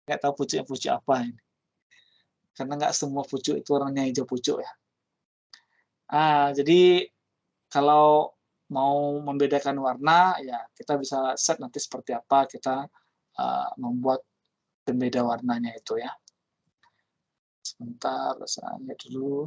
nggak tahu pucuknya pucuk apa ini. Karena nggak semua pucuk itu warnanya hijau pucuk ya. Jadi kalau mau membedakan warna, ya kita bisa set nanti seperti apa kita membuat pembeda warnanya itu ya. Sebentar, saya lihat dulu.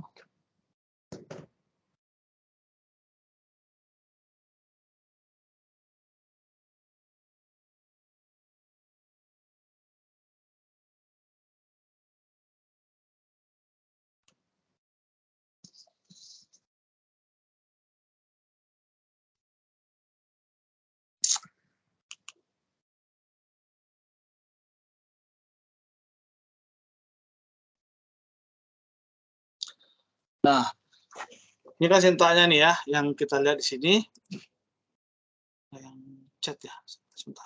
Nah, ini kan sintanya nih ya, yang kita lihat di sini. Yang chat ya, sebentar.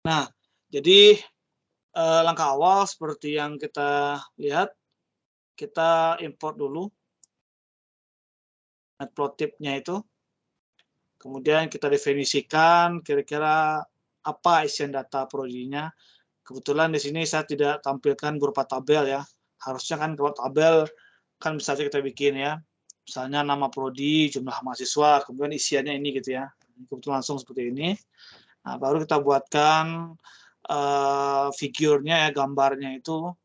Nah, jadi langkah awal seperti yang kita lihat, kita import dulu matplotlib-nya itu, kemudian kita definisikan kira-kira apa isian data prodinya. Kebetulan di sini saya tidak tampilkan berupa tabel ya. Harusnya kan kalau tabel kan bisa saja kita bikin ya. Misalnya nama prodi, jumlah mahasiswa, kemudian isiannya ini gitu ya. Kebetulan langsung seperti ini. Nah, baru kita buatkan figurnya ya, gambarnya itu.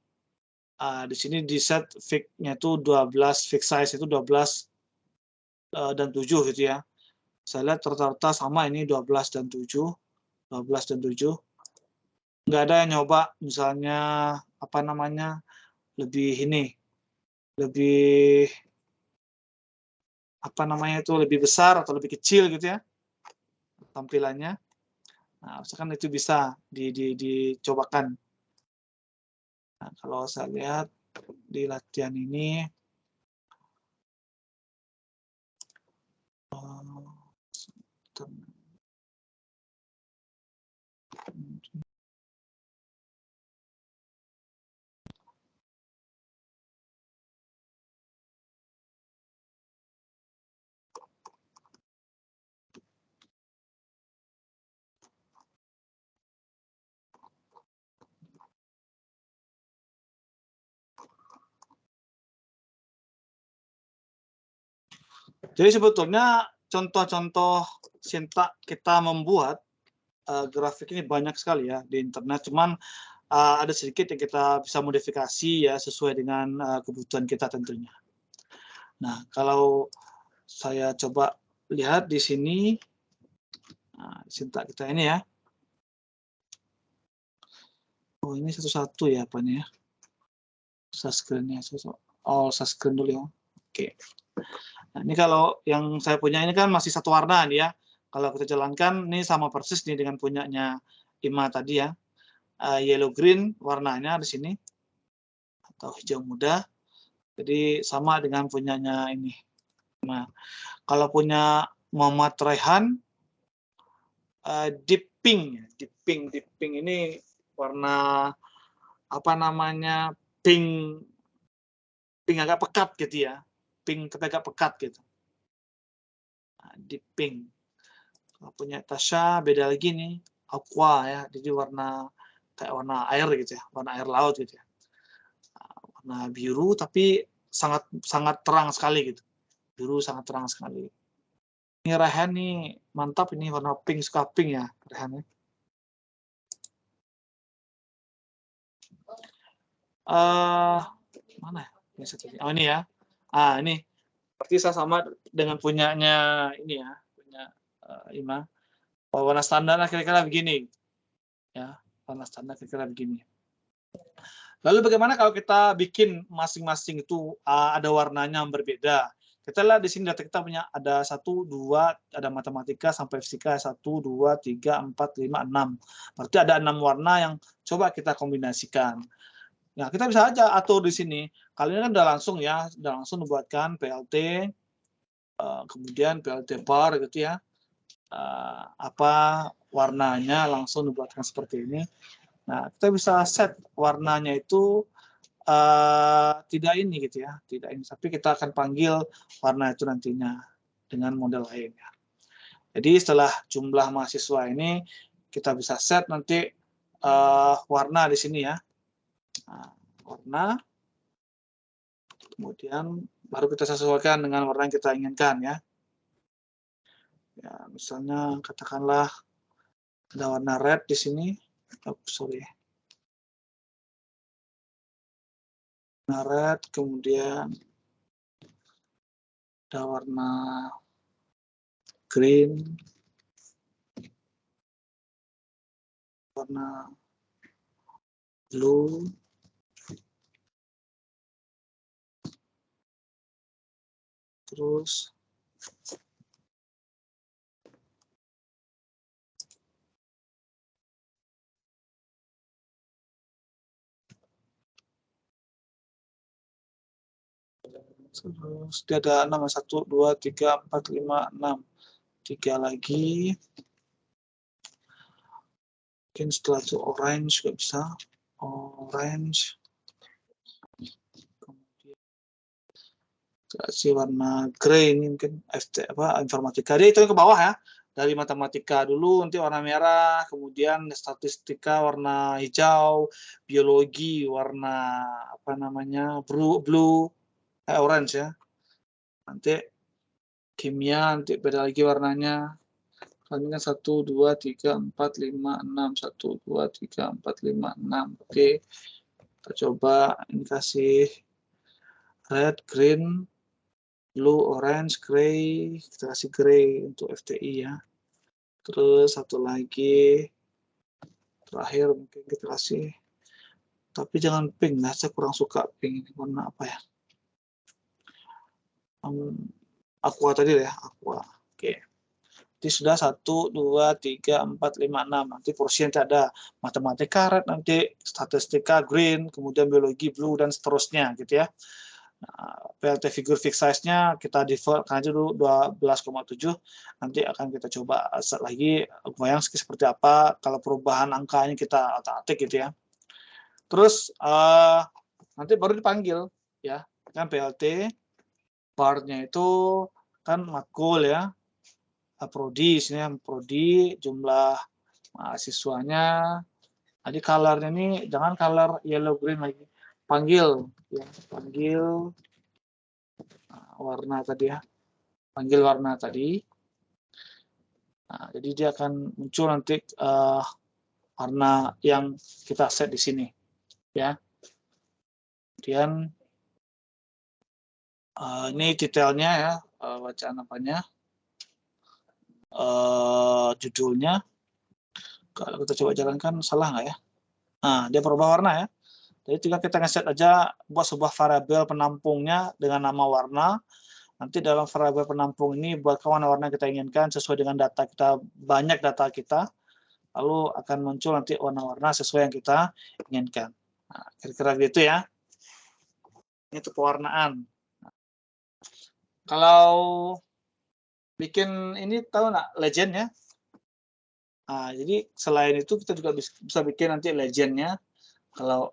Di sini di set fig-nya itu 12, fig size itu 12 dan 7 gitu ya. Saya lihat rata-rata sama ini 12 dan 7. 12 dan 7. Nggak ada yang nyoba misalnya apa namanya lebih ini, lebih apa namanya itu lebih besar atau lebih kecil gitu ya tampilannya. Nah, misalkan itu bisa dicobakan. Nah, kalau saya lihat di latihan ini, jadi sebetulnya contoh-contoh sintak kita membuat grafik ini banyak sekali ya di internet. Cuman ada sedikit yang kita bisa modifikasi ya sesuai dengan kebutuhan kita tentunya. Nah, kalau saya coba lihat di sini, sintak kita ini ya. Oh, ini satu-satu ya apa nih ya? Subscreen-nya. Oh, subscreen dulu ya. Oke. Nah, ini kalau yang saya punya ini kan masih satu warna nih ya. Kalau kita jalankan ini sama persis nih dengan punyanya Ima tadi ya. Yellow green warnanya di sini atau hijau muda. Jadi sama dengan punyanya ini. Nah, kalau punya Muhammad Raihan deep pink ini warna apa namanya pink agak pekat gitu ya, pink tapi agak pekat gitu. Nah, deep pink. Kalau punya Tasya beda lagi nih, aqua ya, jadi warna kayak warna air gitu ya, warna air laut gitu ya. Warna biru tapi sangat sangat terang sekali gitu, biru sangat terang sekali. Ini Rehan nih mantap, ini warna pink, suka pink ya Rehan. Mana ya? Oh ini ya. Ini berarti saya sama dengan punyanya ini ya, punya Ima. Warna standar kira-kira begini. Ya, warna standar kira-kira begini. Lalu bagaimana kalau kita bikin masing-masing itu ada warnanya yang berbeda? Kita lihat di sini data kita punya ada 1, 2, ada matematika sampai fisika 1, 2, 3, 4, 5, 6. Berarti ada 6 warna yang coba kita kombinasikan. Nah, kita bisa aja atur di sini. Kali ini kan udah langsung ya, udah langsung membuatkan PLT, kemudian PLT bar gitu ya. Apa warnanya langsung dibuatkan seperti ini. Nah, kita bisa set warnanya itu tidak ini gitu ya, tidak ini. Tapi kita akan panggil warna itu nantinya dengan model lain ya. Jadi setelah jumlah mahasiswa ini kita bisa set nanti warna di sini ya. Nah, warna, kemudian baru kita sesuaikan dengan warna yang kita inginkan ya. Ya, misalnya katakanlah ada warna red di sini. Oh, sorry. Warna red, kemudian ada warna green, warna blue, terus dia ada 6, 1, 2, 3, 4, 5, 6. 3 lagi. Mungkin setelah itu orange juga bisa. Orange. Kemudian kasih warna grey ini mungkin informatika. Dia itu ke bawah ya. Dari matematika dulu, nanti warna merah, kemudian statistika warna hijau, biologi warna blue, orange ya. Nanti kimia nanti beda lagi warnanya. Ini kan 1, 2, 3, 4, 5, 6. 1, 2, 3, 4, 5, 6. Oke. Kita coba ini kasih red, green, blue, orange, gray. Kita kasih gray untuk FTI ya. Terus satu lagi terakhir mungkin kita kasih, tapi jangan pink lah, saya kurang suka pink ini. Warna apa ya? Aqua tadi ya, aqua. Oke. Jadi sudah 1, 2, 3, 4, 5, 6. Nanti porsi nanti ada matematika red, nanti statistika green, kemudian biologi blue, dan seterusnya gitu ya. Nah, PLT figure fixed size-nya kita default aja dulu 12,7. Nanti akan kita coba set lagi goyang seperti apa. Kalau perubahan angkanya kita otak-atik gitu ya. Terus nanti baru dipanggil ya. Kan PLT bar-nya itu kan makul ya. Prodi, sini prodi, jumlah mahasiswanya. Jadi color-nya ini jangan color yellow green lagi. Panggil ya, panggil warna tadi ya. Panggil warna tadi. Nah, jadi dia akan muncul nanti warna yang kita set di sini ya. Kemudian ini detailnya ya, bacaan apanya, judulnya. Kalau kita coba jalankan salah nggak ya? Nah, dia berubah warna ya. Jadi tinggal kita ngeset aja buat sebuah variabel penampungnya dengan nama warna. Nanti dalam variabel penampung ini buat warna-warna kita inginkan sesuai dengan data kita, banyak data kita. Lalu akan muncul nanti warna-warna sesuai yang kita inginkan. Nah, kira-kira gitu ya. Ini untuk pewarnaan. Kalau bikin ini tahu nggak legend ya? Nah, jadi selain itu kita juga bisa bikin nanti legendnya kalau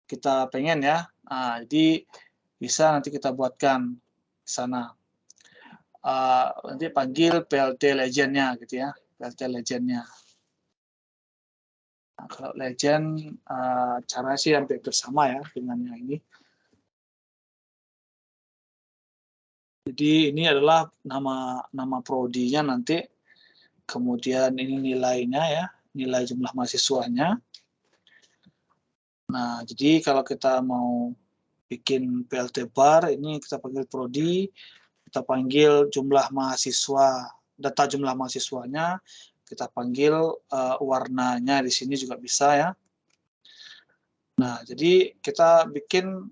kita pengen ya. Nah, jadi bisa nanti kita buatkan di sana. Nanti panggil PLT legendnya gitu ya, PLT legendnya. Nah, kalau legend cara sih hampir sama ya dengan yang ini. Jadi ini adalah nama prodinya nanti, kemudian ini nilainya ya, nilai jumlah mahasiswanya. Nah, jadi kalau kita mau bikin PLT bar, ini kita panggil prodi, kita panggil jumlah mahasiswa, data jumlah mahasiswanya, kita panggil warnanya di sini juga bisa ya. Nah, jadi kita bikin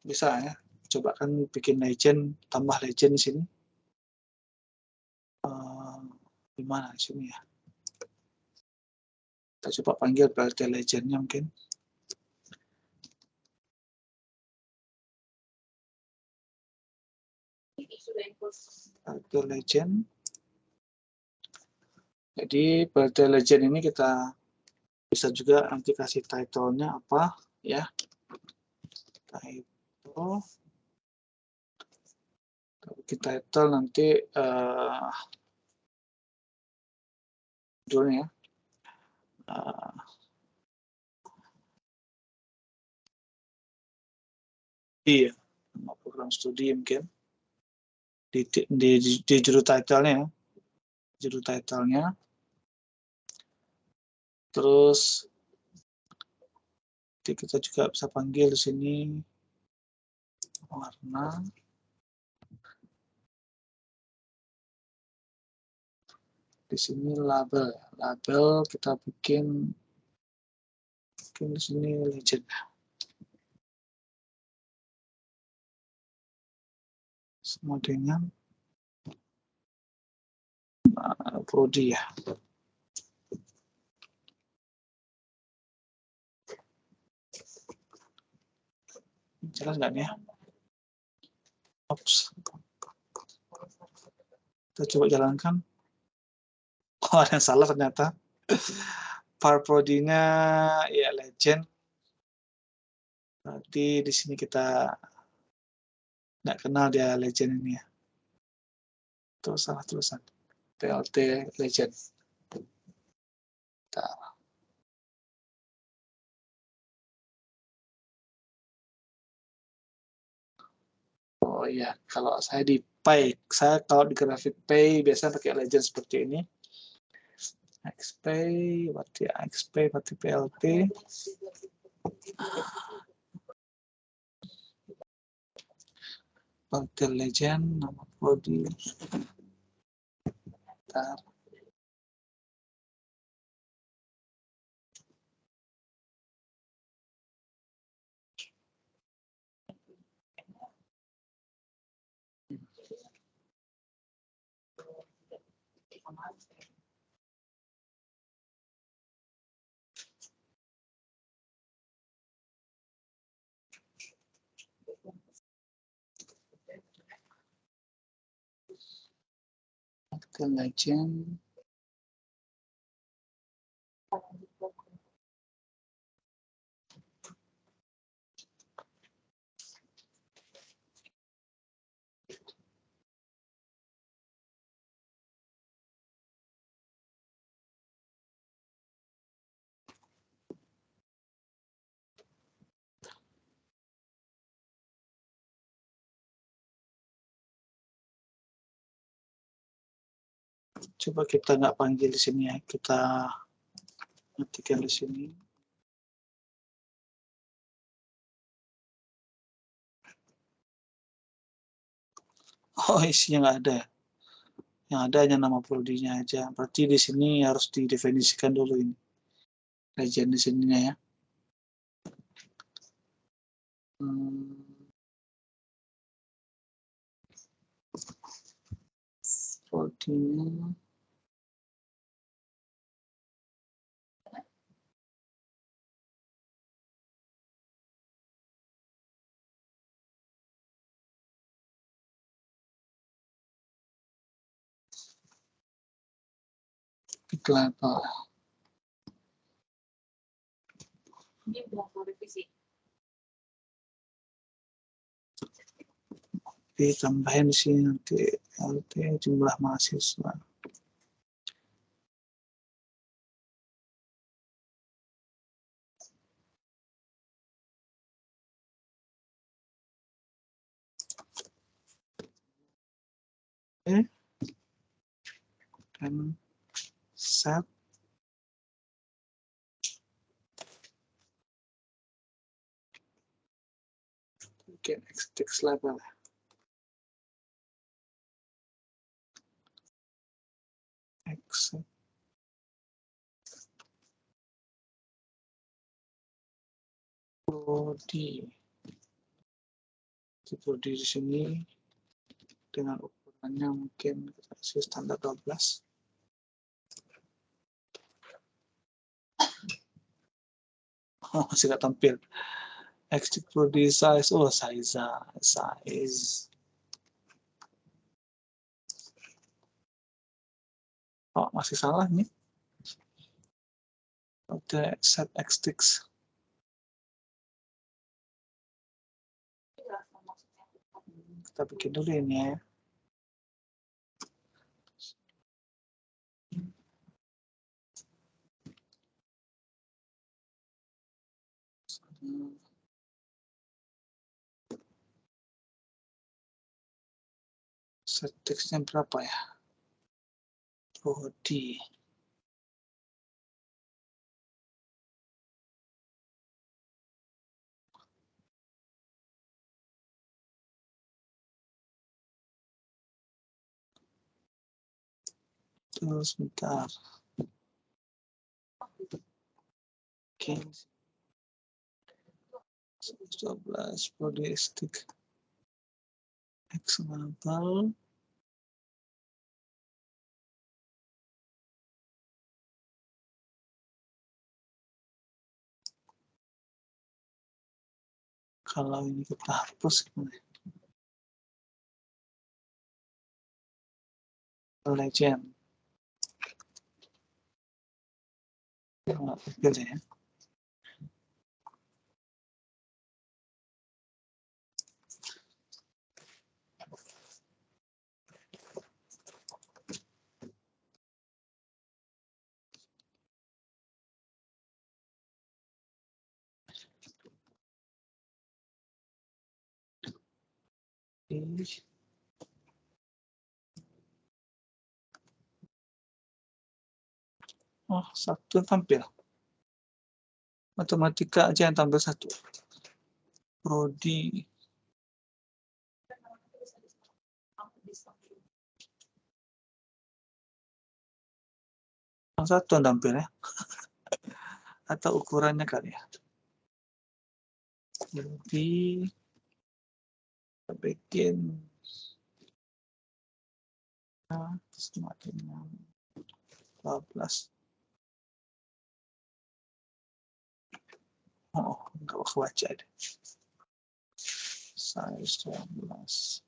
bisa ya. Coba kan bikin legend, tambah legend di sini. Gimana di sini ya? Kita coba panggil PLT legendnya mungkin. PLT legend. Jadi PLT legend ini kita Bisa juga nanti kasih title-nya apa ya, title, bikin title nanti judulnya iya, nama program studi mungkin di judul title-nya, judul title-nya. Terus kita juga bisa panggil di sini warna. Di sini label, label kita bikin di sini legend. Sama dengan prodi ya. Jelas nggak nih ya? Oops. Kita coba jalankan. Oh, ada yang salah ternyata. Part prodinya ya legend. Berarti di sini kita nggak kenal dia legend ini ya. Itu salah tulisan. PLT legend. Bentar. Oh iya, kalau saya di Pay, saya kalau di grafik Pay biasanya pakai legend seperti ini. XPay, berarti XPay, berarti PLT. PLT legend, nama prodi. Bentar. PLT legend. Coba kita nggak panggil di sini ya, kita matikan di sini. Oh, isinya nggak ada. Yang ada hanya nama prodinya aja. Berarti di sini harus didefinisikan dulu ini. Legend di sininya ya. Prodinya. Label. Ini belum mau revisi. Ditambahin di sini nanti LT jumlah mahasiswa. Oke. Dan set. Bikin text label. Exit. Prodi. Prodi di sini dengan ukurannya mungkin kita kasih standar 12. Oh, masih nggak tampil. Exit prodi size. Oh, size. Oh, masih salah nih. Oke, set x6. Kita bikin dulu ini ya. Set teksnya berapa ya? Body. Terus sebentar. Oke. 12 body stick. Example. Kalau ini kita hapus gimana? Legend. Nggak pilih ya. Oh, satu tampil. Matematika aja yang tampil satu. Prodi. Satu yang tampil ya. Atau ukurannya kali ya. Jadi kita bikin semakin 12. Oh, enggak kebaca deh. Size 12.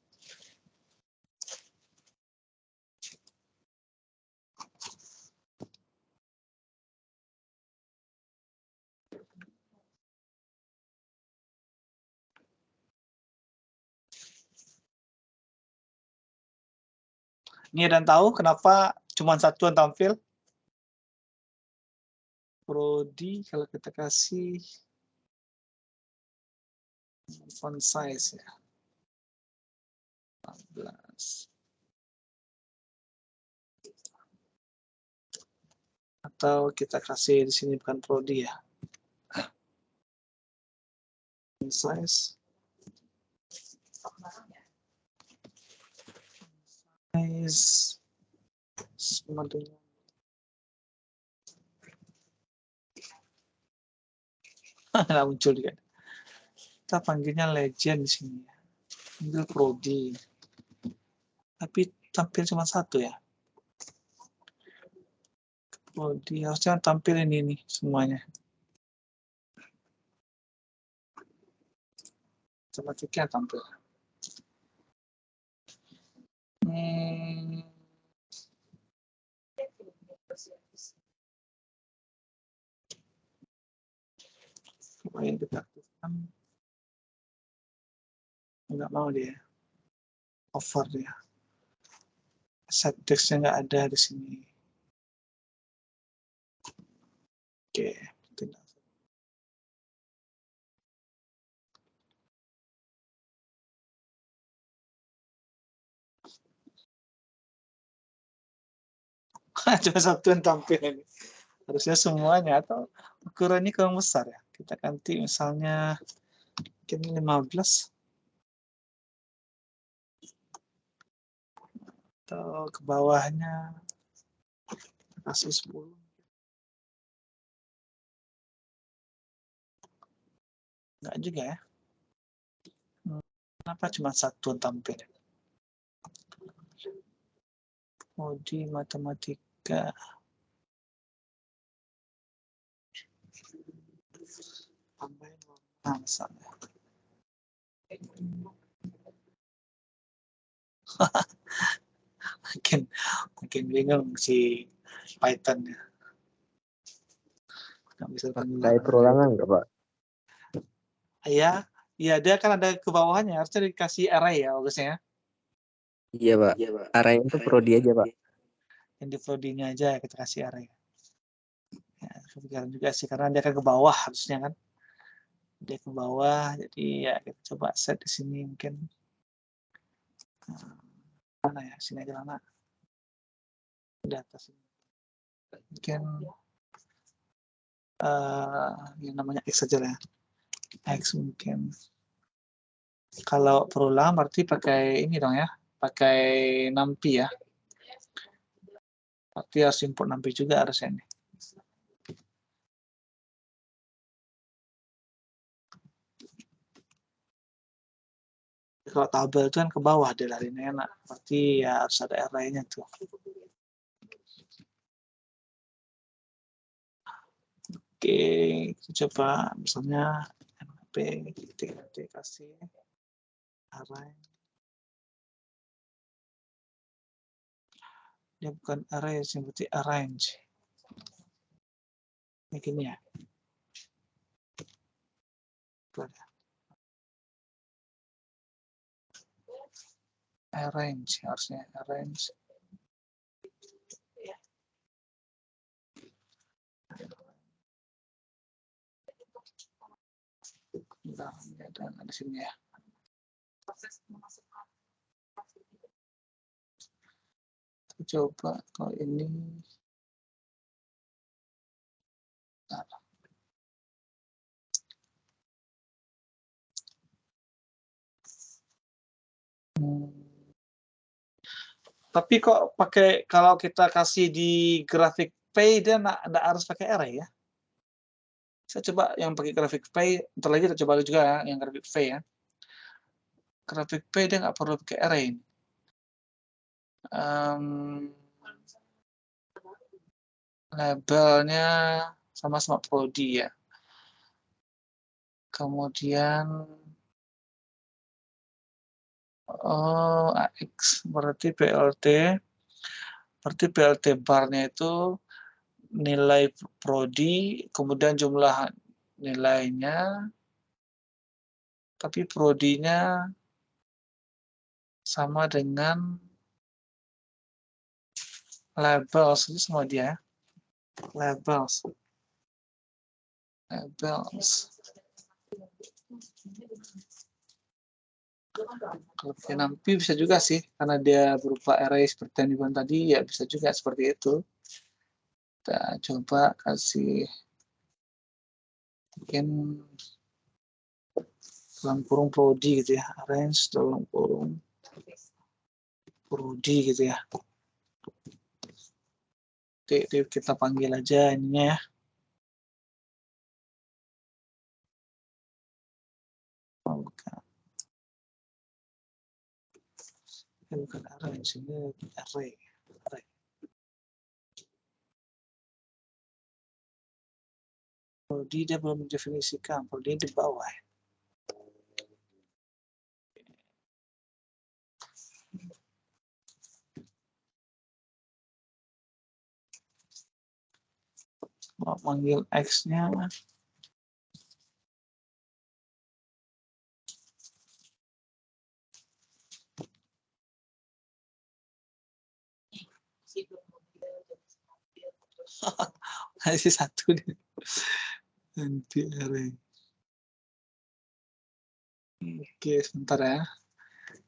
Ini dan tahu kenapa cuma satu yang tampil? Prodi kalau kita kasih font size ya. 14. Atau kita kasih di sini bukan prodi ya. Font size. Size sama dengan nggak muncul juga. Kita panggilnya legend di sini. Ambil prodi. Tapi tampil cuma satu ya. Prodi harusnya tampil ini nih semuanya. Matematika tampil. Yang kita aktifkan nggak mau dia over dia. Set text-nya nggak ada di sini. Oke, tidak. Cuma satu yang tampil ini. Harusnya semuanya atau ukurannya kurang besar ya. Kita ganti misalnya mungkin 15 atau ke bawahnya kasih 10. Enggak juga ya. Kenapa cuma satu yang tampil? Oh, di matematika. Tambahin warna misalnya. Makin bingung si Python-nya. Nggak bisa Pakai perulangan nggak, Pak? Iya, iya dia kan ada ke bawahnya, harusnya dikasih array ya bagusnya ya. Iya, Pak. Arahnya itu prodi aja, Pak. Yang di prodinya aja kita kasih array. Ya, kepikiran juga sih karena dia kan ke bawah harusnya kan. Dia ke bawah, jadi ya kita coba set di sini mungkin. Mana ya? Sini aja mana? Di atas ini. Mungkin yang namanya X saja lah. X mungkin. Kalau perulang berarti pakai ini dong ya, pakai NumPy ya. Berarti harus import NumPy juga harusnya ini. Kalau tabel itu kan ke bawah dia larinya enak, berarti ya harus ada array-nya tuh. Oke, kita coba misalnya NP kita kasih array. Dia bukan array, seperti arrange. Ini gini ya. Itu ada. Arrange, harusnya arrange. Bentar, ada di sini ya. Kita coba kalau ini. Nah. Tapi kok pakai kalau kita kasih di graphic pay dia nggak harus pakai array ya? Saya coba yang pakai graphic pay, ntar lagi kita coba juga ya, yang graphic pay ya. Graphic pay dia nggak perlu pakai array. Labelnya sama-sama prodi ya. Kemudian AX berarti BLT barnya itu nilai prodi, kemudian jumlah nilainya, tapi prodinya sama dengan labels, itu semua dia. Labels. Kalau pakai NumPy bisa juga sih, karena dia berupa array seperti yang dibilang tadi, ya bisa juga seperti itu. Kita coba kasih mungkin dalam kurung prodi gitu ya, arrange dalam kurung prodi gitu ya. Kita panggil aja ininya ya. Bukan arrange, ini array. Prodi dia belum mendefinisikan, prodi di bawah. Mau panggil X-nya. Masih satu nih. Nanti array. Oke, sebentar ya.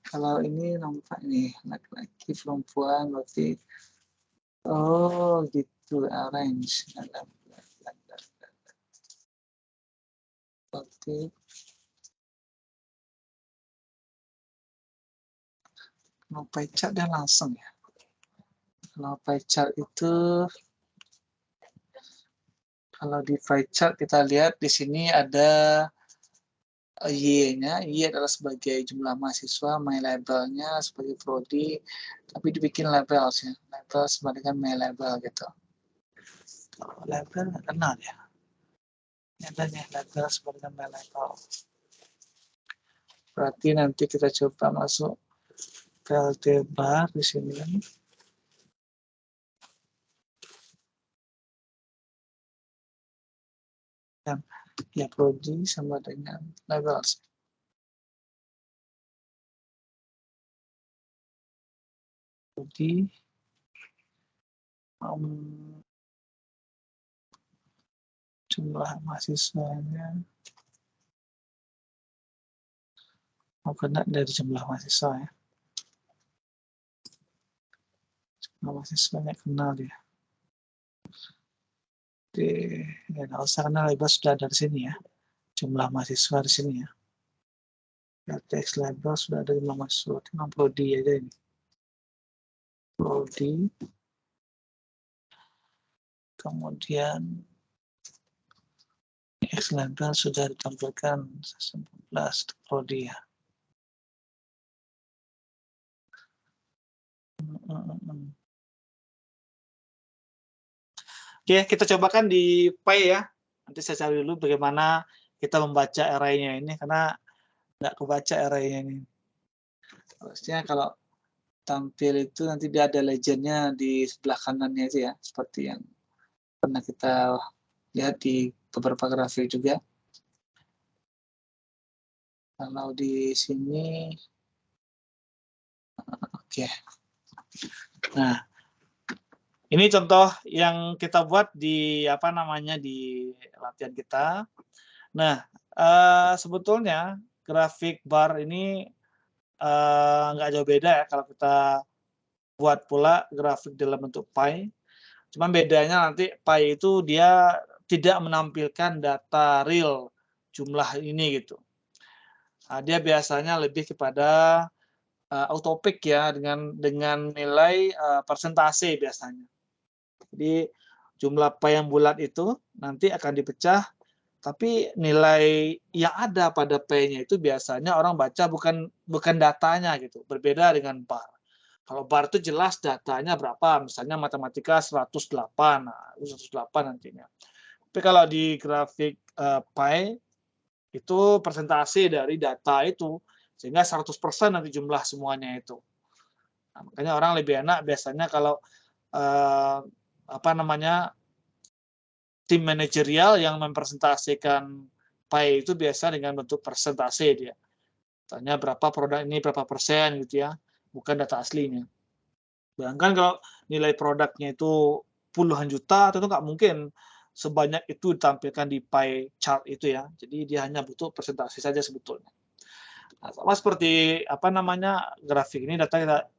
Kalau ini nampak nih, laki-laki perempuan berarti gitu, arrange. Berarti kalau pie chart dia langsung ya. Kalau pie chart itu, kalau di pie chart kita lihat di sini ada Y-nya, Y adalah sebagai jumlah mahasiswa, my labelnya sebagai prodi, tapi dibikin labels ya, label sama dengan my label gitu. Kalau label nggak kenal ya, adanya label sama dengan my label. Berarti nanti kita coba masuk PLT bar di sini. kan. Ya, prodi sama dengan labels. Prodi jumlah mahasiswanya kena dari jumlah mahasiswa ya. Jumlah mahasiswanya kenal dia. Oke, ya nggak usah karena label sudah dari sini ya. Jumlah mahasiswa di sini ya. Teks label sudah ada jumlah mahasiswa, tinggal prodi aja ini. Prodi. Kemudian X label sudah ditampilkan 19 prodi ya. Oke, kita cobakan di Py ya. Nanti saya cari dulu bagaimana kita membaca array-nya ini, karena nggak kebaca array-nya ini. Harusnya kalau tampil itu nanti dia ada legend-nya di sebelah kanannya aja ya, seperti yang pernah kita lihat di beberapa grafik juga. Kalau di sini, oke. Nah, ini contoh yang kita buat di di latihan kita. Nah, sebetulnya grafik bar ini nggak jauh beda ya kalau kita buat pula grafik dalam bentuk pie. Cuma bedanya nanti pie itu dia tidak menampilkan data real jumlah ini gitu. Nah, dia biasanya lebih kepada autopic ya dengan nilai persentase biasanya. Jadi jumlah pie yang bulat itu nanti akan dipecah, tapi nilai yang ada pada P-nya itu biasanya orang baca bukan datanya gitu, berbeda dengan bar. Kalau bar itu jelas datanya berapa, misalnya matematika 108, nah 108 nantinya. Tapi kalau di grafik pie itu persentase dari data itu, sehingga 100% nanti jumlah semuanya itu. Nah, makanya orang lebih enak biasanya kalau tim manajerial yang mempresentasikan pie itu biasa dengan bentuk persentase dia. Tanya berapa produk ini, berapa persen gitu ya, bukan data aslinya. Bayangkan kalau nilai produknya itu puluhan juta, tentu nggak mungkin sebanyak itu ditampilkan di pie chart itu ya. Jadi dia hanya butuh persentase saja sebetulnya. Nah, sama seperti grafik ini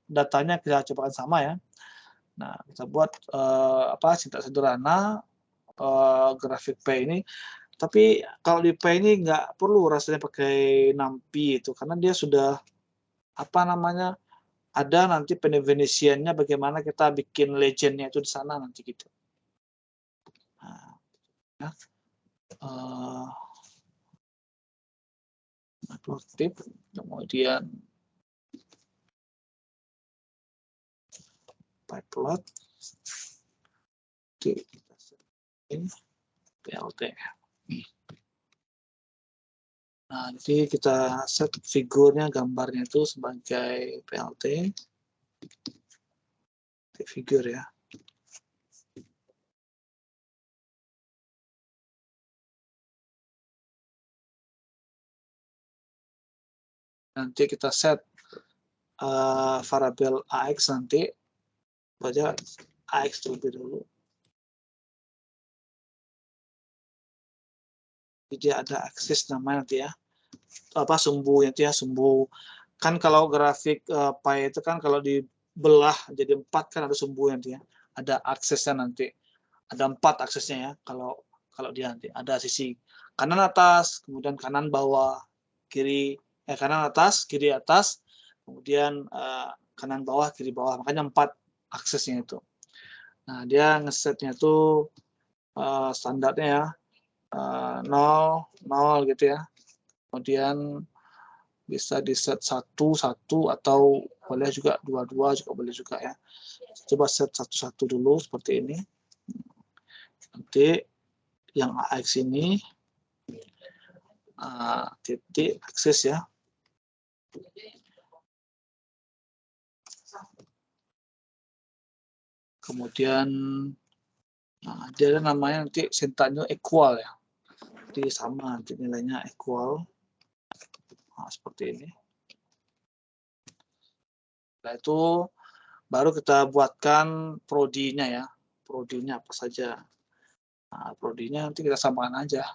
datanya kita cobakan sama ya. Nah, kita buat sintaks sederhana grafik P ini. Tapi kalau di P ini nggak perlu rasanya pakai NumPy itu, karena dia sudah ada nanti pendefinisiannya bagaimana kita bikin legend-nya itu di sana nanti gitu. Nah, ya. Tip, kemudian piplot, ini PLT. Nah, jadi kita set figurnya, gambarnya itu sebagai PLT. Figur ya. Nanti kita set variabel AX nanti. Baca AX terlebih dulu. Jadi ada aksis namanya nanti ya. Sumbu itu ya, sumbu. Kan kalau grafik pie itu kan kalau dibelah jadi 4 kan ada sumbu nanti ya. Ada aksesnya nanti. Ada 4 aksesnya ya kalau dia nanti. Ada sisi kanan atas, kemudian kanan bawah, kanan atas, kiri atas, kemudian kanan bawah, kiri bawah. Makanya 4 aksesnya itu. Nah, dia ngesetnya itu standarnya ya. 0, 0 gitu ya. Kemudian bisa di set 1, 1 atau boleh juga 2, 2 juga boleh juga ya. Coba set 1, 1 dulu seperti ini. Nanti yang AX ini titik akses ya. Kemudian dia ada namanya nanti sintaknya equal ya. Jadi sama, nanti nilainya equal. Nah, seperti ini. Setelah itu baru kita buatkan prodinya ya. Prodinya apa saja. Nah, prodinya nanti kita samakan aja.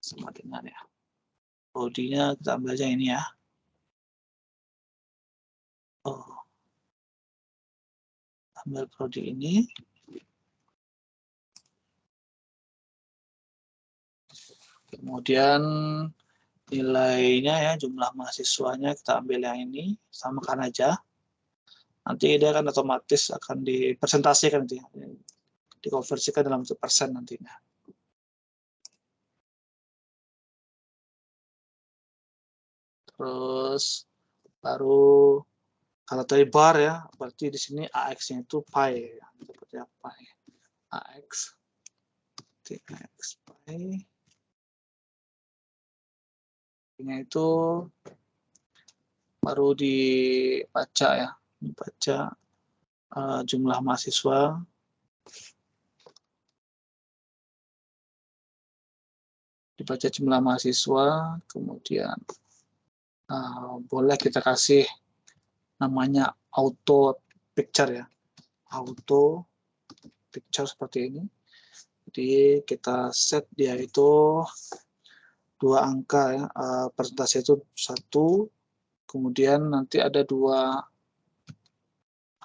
Sama dengan ya. Prodinya kita ambil aja ini ya. Oh. Ambil prodi ini. Kemudian nilainya ya, jumlah mahasiswanya kita ambil yang ini, samakan aja. Nanti dia akan otomatis akan dipresentasikan nanti, dikonversikan dalam persen nantinya. Terus baru kalau tadi bar ya, berarti di sini AX-nya itu pi ya. Seperti apa ya? AX pi. Ini itu baru dibaca ya, dibaca jumlah mahasiswa. Dibaca jumlah mahasiswa, kemudian boleh kita kasih namanya auto picture ya, auto picture seperti ini. Jadi kita set dia itu 2 angka ya, persentase itu 1, kemudian nanti ada 2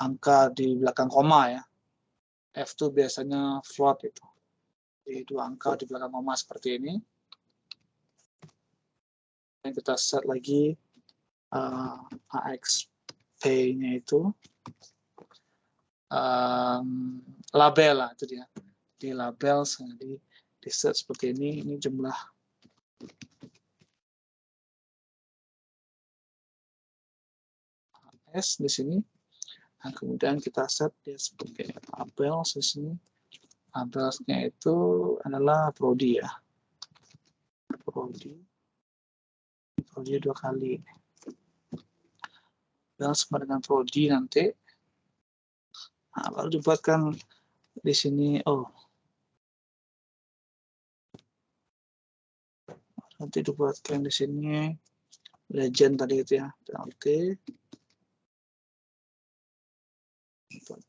angka di belakang koma ya. F itu biasanya float itu. Jadi 2 angka di belakang koma seperti ini. Dan kita set lagi AXP-nya itu label lah itu dia. Di label di set seperti ini jumlah S di sini. Nah, kemudian kita set dia sebagai label di sini. Labelnya itu adalah prodi ya. Prodi 2 kali. Dan sama dengan prodi nanti. Nah, baru dibuatkan di sini. Nanti dibuatkan di sini legend tadi itu ya. Oke.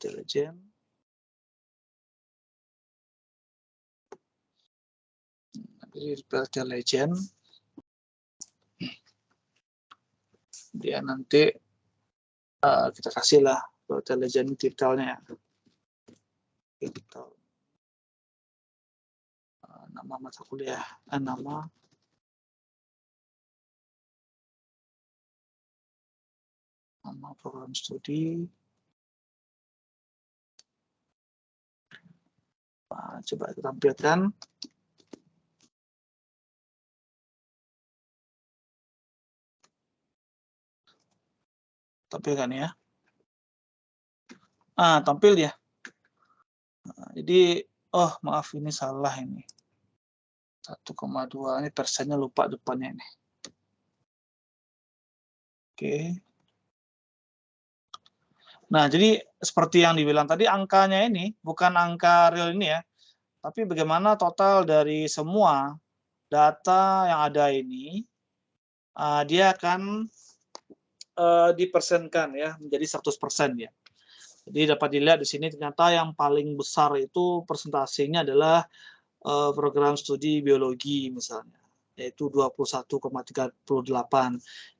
Legend. Jadi dibuatkan legend. Dia nanti kita kasihlah buatkan legend titelnya ya. Titel. Nama mata kuliah, nama program studi. Coba kita tampilkan. Tampilkan ya. Tampil ya. Jadi, maaf ini salah ini. 1,2 ini persennya lupa depannya ini. Oke. Nah, jadi seperti yang dibilang tadi, angkanya ini bukan angka real ini ya, tapi bagaimana total dari semua data yang ada ini, dia akan dipersenkan ya, menjadi 100% ya. Jadi dapat dilihat di sini ternyata yang paling besar itu persentasenya adalah program studi biologi misalnya, yaitu 21,38.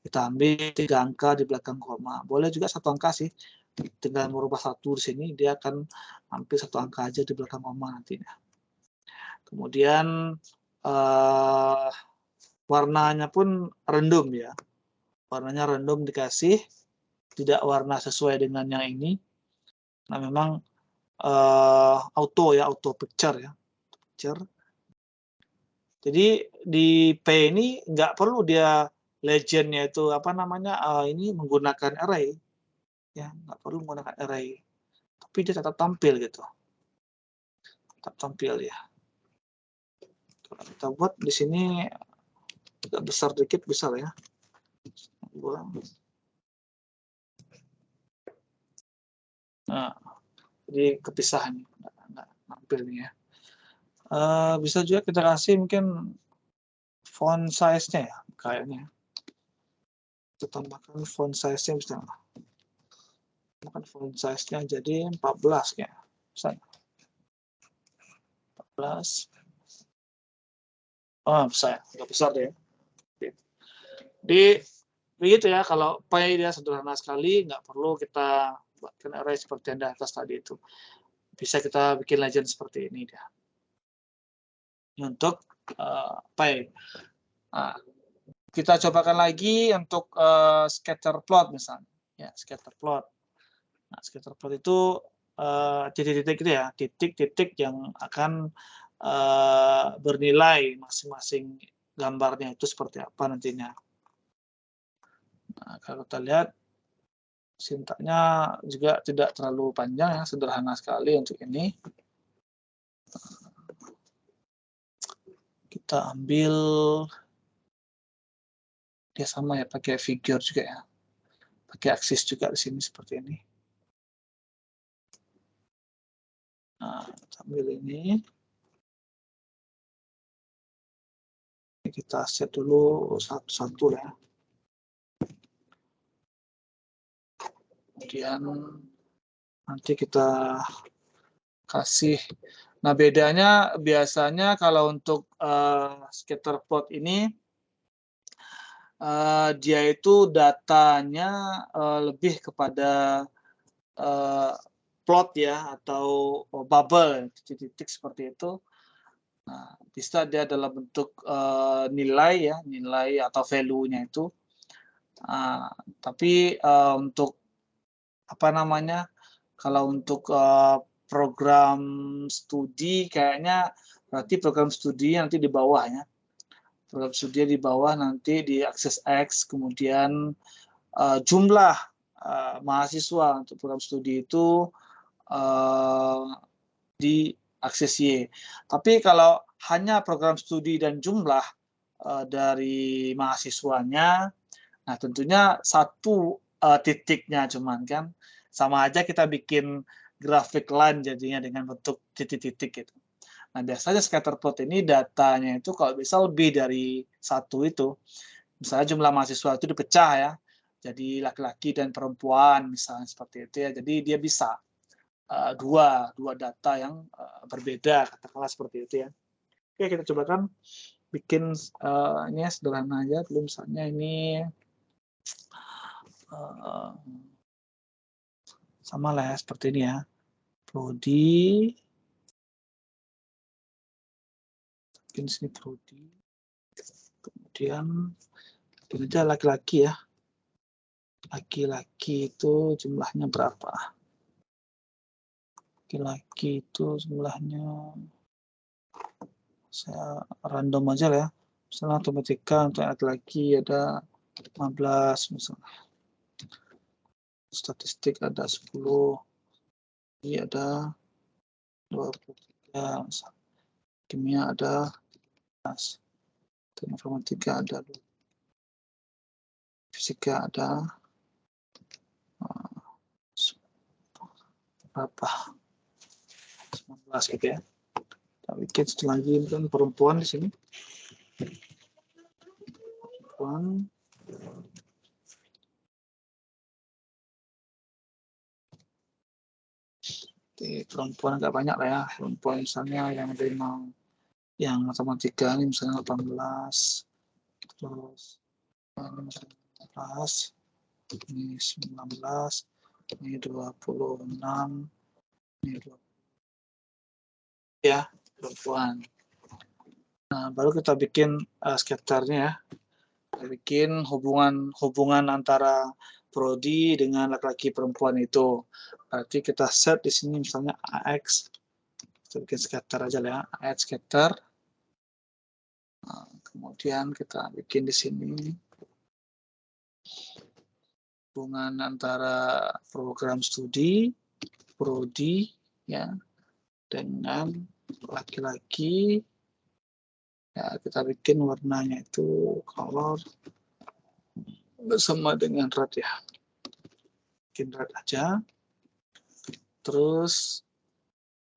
Kita ambil 3 angka di belakang koma. Boleh juga 1 angka sih. Dengan merubah 1 di sini, dia akan hampir 1 angka aja di belakang koma nantinya. Kemudian warnanya pun random ya. Warnanya random dikasih, tidak warna sesuai dengan yang ini. Nah memang auto picture ya. Picture. Jadi di P ini nggak perlu dia legend-nya itu ini menggunakan array. Ya, nggak perlu menggunakan array. Tapi dia tetap tampil gitu. Tetap tampil ya. Kalau kita buat di sini agak besar dikit bisa lah ya. Nah, jadi kepisah nih, nggak tampil nih ya. Bisa juga kita kasih mungkin font size-nya ya, kayaknya. Kita tambahkan font size-nya bisa. Tambahkan font size-nya jadi 14 ya. Misalnya. 14. Oh, bisa ya. Nggak besar deh. Di begitu ya, kalau pie dia sederhana sekali, nggak perlu kita buatkan array seperti yang di atas tadi itu. Bisa kita bikin legend seperti ini dia. Untuk pie. Nah, kita cobakan lagi untuk scatter plot misalnya. Ya, scatter plot. Nah, scatter plot itu titik-titik itu ya, titik-titik yang akan bernilai masing-masing gambarnya itu seperti apa nantinya. Nah, kalau kita lihat sintaknya juga tidak terlalu panjang ya, sederhana sekali untuk ini. Kita ambil dia sama ya, pakai figure juga ya, pakai aksis juga di sini seperti ini. Nah, ambil ini. Kita set dulu satu-satu ya. Kemudian nanti kita kasih. Nah, bedanya biasanya kalau untuk scatter plot ini dia itu datanya lebih kepada plot ya, atau bubble titik-titik seperti itu. Nah, bisa dia dalam bentuk nilai ya, nilai atau value-nya itu. Tapi untuk apa namanya, kalau untuk program studi kayaknya berarti program studi nanti di bawah ya. Program studi di bawah nanti di akses X, kemudian jumlah mahasiswa untuk program studi itu di akses Y. Tapi kalau hanya program studi dan jumlah dari mahasiswanya, nah tentunya satu titiknya cuman kan, sama aja kita bikin grafik line jadinya dengan bentuk titik-titik gitu. Nah, biasanya scatter plot ini datanya itu kalau bisa lebih dari satu itu. Misalnya jumlah mahasiswa itu dipecah ya, jadi laki-laki dan perempuan misalnya seperti itu ya. Jadi dia bisa dua data yang berbeda, katakanlah seperti itu ya. Oke, kita cobakan bikin ini ya, sederhana aja. Dulu misalnya ini sama lah ya, seperti ini ya. Prodi, mungkin sini prodi. Kemudian ini aja laki-laki ya. Laki-laki itu jumlahnya berapa? Laki-laki itu jumlahnya, saya random aja lah ya. Misalnya matematika untuk laki-laki ada 15 misalnya. Statistik ada 10. Ini ada 23. Misalnya. Kimia ada 15. Informatika ada 2. Fisika ada berapa? 19 gitu ya. Kita bikin setelah lagi kan perempuan di sini. Perempuan. Perempuan agak banyak lah ya. Perempuan misalnya yang matematika ini misalnya 18. Terus ini 18. Ini 19. Ini 26. Ini 20. Ya, perempuan. Nah, baru kita bikin scatternya ya. Kita bikin hubungan antara prodi dengan laki-laki perempuan itu. Berarti kita set di sini misalnya AX. Kita bikin scatter aja lah ya, AX scatter. Nah, kemudian kita bikin di sini hubungan antara program studi, prodi ya, dengan laki-laki. Ya, kita bikin warnanya itu color bersama dengan red ya. Bikin red aja. Terus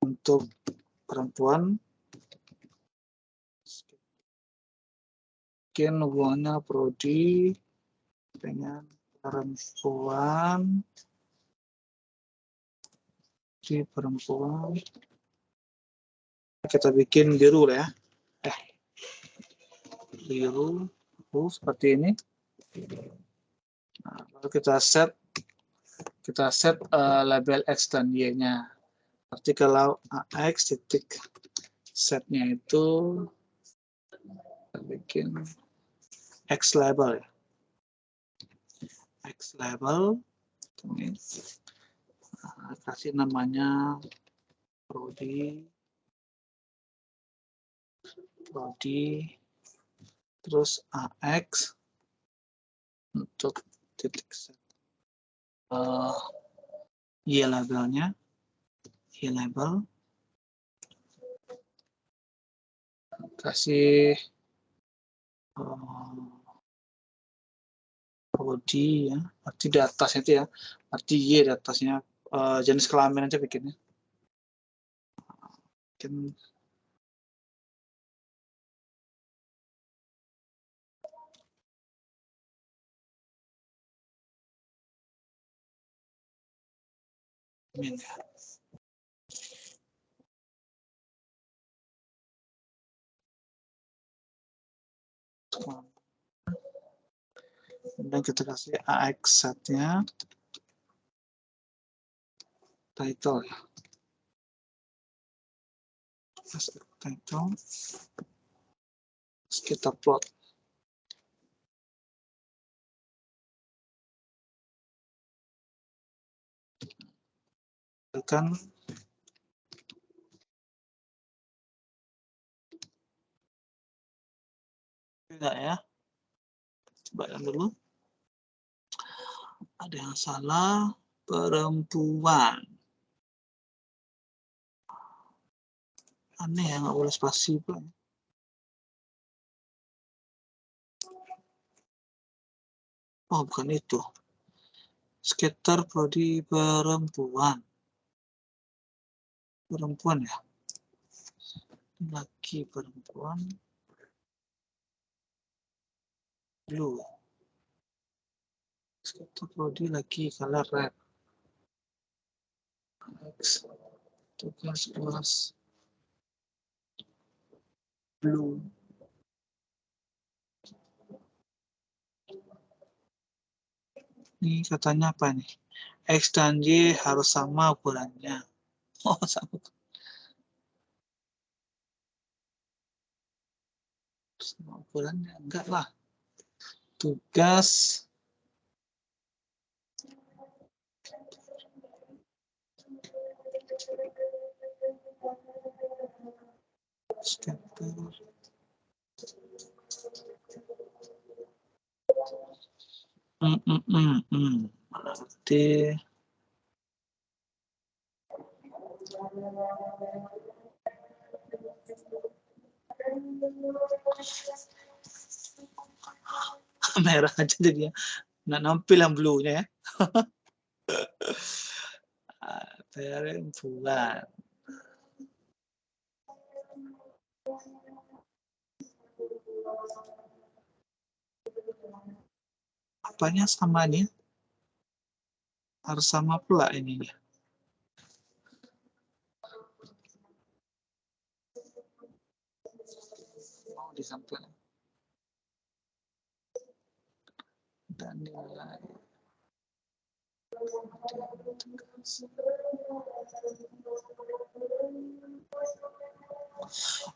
untuk perempuan bikin hubungannya prodi dengan perempuan di perempuan. Kita bikin biru lah ya. Biru seperti ini. Nah, lalu kita set label X dan Y-nya. Berarti kalau AX titik setnya itu kita bikin X label ya. X label ini. Nah, kasih namanya prodi terus AX untuk titik set Y labelnya, Y label kasih prodi ya, arti di atasnya itu ya, arti Y di atasnya, jenis kelamin aja bikinnya. Bikin min ya. Kemudian kita kasih AX setnya, title ya. Title, terus kita plot. Kan enggak ya, coba yang dulu, ada yang salah, perempuan, aneh ya, nggak boleh spasi pula. Oh bukan itu, skater prodi perempuan ya, laki perempuan, blue, skater prodi laki color red, X, tugas kelas blue. Ini katanya apa nih? X dan Y harus sama ukurannya. Oh sama ukurannya, enggak lah. Tugas skater berarti merah aja jadi ya, nggak nampil yang blue-nya ya. Perempuan. Apanya sama nih? Harus sama pula ininya. Mau disampaikan. Dan nilai.